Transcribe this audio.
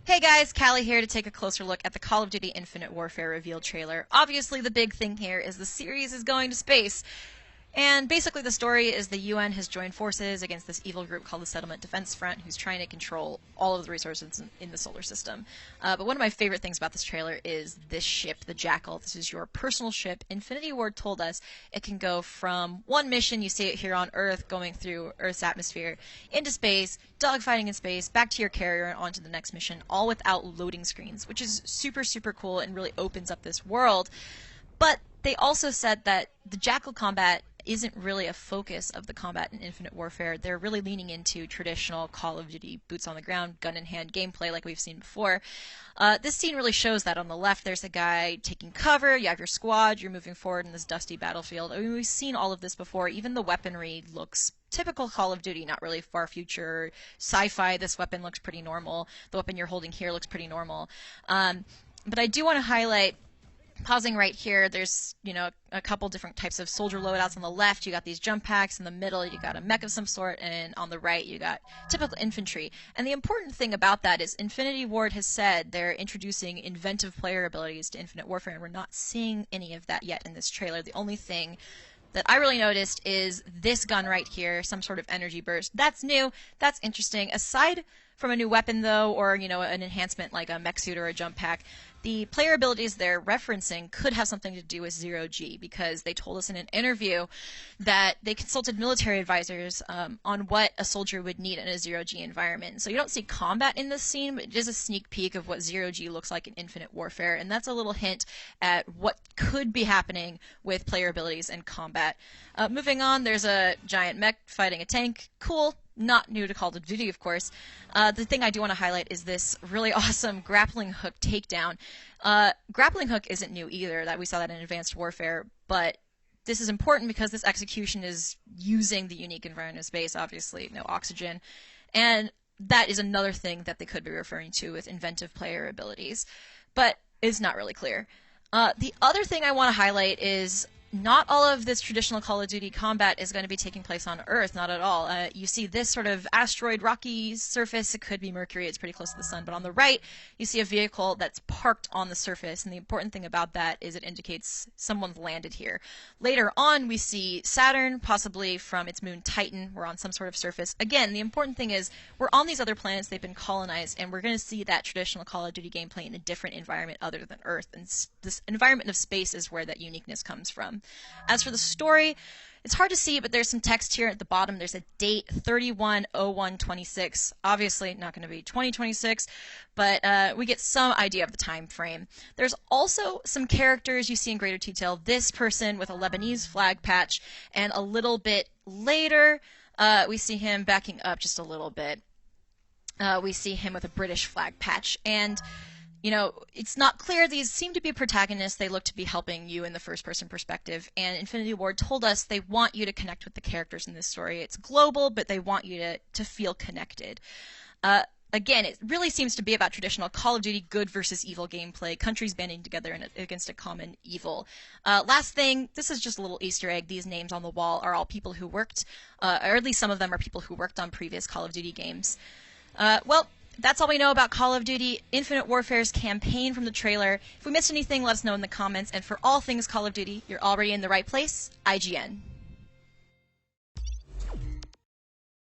Hey guys, Callie here to take a closer look at the Call of Duty Infinite Warfare reveal trailer. Obviously, the big thing here is the series is going to space. And basically, the story is the UN has joined forces against this evil group called the Settlement Defense Front, who's trying to control all of the resources in the solar system. But one of my favorite things about this trailer is this ship, the Jackal. This is your personal ship. Infinity Ward told us it can go from one mission, you see it here on Earth, going through Earth's atmosphere, into space, dogfighting in space, back to your carrier, and on to the next mission, all without loading screens, which is super, super cool and really opens up this world. But they also said that the Jackal combat isn't really a focus of the combat in Infinite Warfare. They're really leaning into traditional Call of Duty boots on the ground, gun in hand gameplay like we've seen before. This scene really shows that. On the left there's a guy taking cover, you have your squad, you're moving forward in this dusty battlefield. I mean, we've seen all of this before. Even the weaponry looks typical Call of Duty, not really far future sci-fi. This weapon looks pretty normal. The weapon you're holding here looks pretty normal. But I do want to highlight, pausing right here, there's, a couple different types of soldier loadouts. On the left, you got these jump packs. In the middle, you got a mech of some sort. And on the right, you got typical infantry. And the important thing about that is Infinity Ward has said they're introducing inventive player abilities to Infinite Warfare, and we're not seeing any of that yet in this trailer. The only thing that I really noticed is this gun right here, some sort of energy burst. That's new. That's interesting. Aside from a new weapon, though, or, an enhancement like a mech suit or a jump pack, the player abilities they're referencing could have something to do with Zero-G, because they told us in an interview that they consulted military advisors on what a soldier would need in a Zero-G environment. So you don't see combat in this scene, but it is a sneak peek of what Zero-G looks like in Infinite Warfare, and that's a little hint at what could be happening with player abilities and combat. Moving on, there's a giant mech fighting a tank. Cool. Not new to Call of Duty, of course. The thing I do want to highlight is this really awesome grappling hook takedown. Grappling hook isn't new either. That we saw that in Advanced Warfare, but this is important because this execution is using the unique environment of space, obviously, no oxygen. And that is another thing that they could be referring to with inventive player abilities, but it's not really clear. The other thing I want to highlight is not all of this traditional Call of Duty combat is going to be taking place on Earth, not at all. You see this sort of asteroid rocky surface. It could be Mercury. It's pretty close to the sun. But on the right, you see a vehicle that's parked on the surface. And the important thing about that is it indicates someone's landed here. Later on, we see Saturn, possibly from its moon Titan. We're on some sort of surface. Again, the important thing is we're on these other planets. They've been colonized. And we're going to see that traditional Call of Duty gameplay in a different environment other than Earth. And this environment of space is where that uniqueness comes from. As for the story, it's hard to see, but there's some text here at the bottom. There's a date, 31/01/26. Obviously not going to be 2026, but we get some idea of the time frame. There's also some characters you see in greater detail. This person with a Lebanese flag patch, and a little bit later, we see him backing up just a little bit. We see him with a British flag patch, and it's not clear. These seem to be protagonists. They look to be helping you in the first-person perspective. And Infinity Ward told us they want you to connect with the characters in this story. It's global, but they want you to feel connected. Again, it really seems to be about traditional Call of Duty good versus evil gameplay, countries banding together against a common evil. Last thing, this is just a little Easter egg. These names on the wall are all people who worked, or at least some of them are people who worked on previous Call of Duty games. That's all we know about Call of Duty Infinite Warfare's campaign from the trailer. If we missed anything, let us know in the comments. And for all things Call of Duty, you're already in the right place. IGN.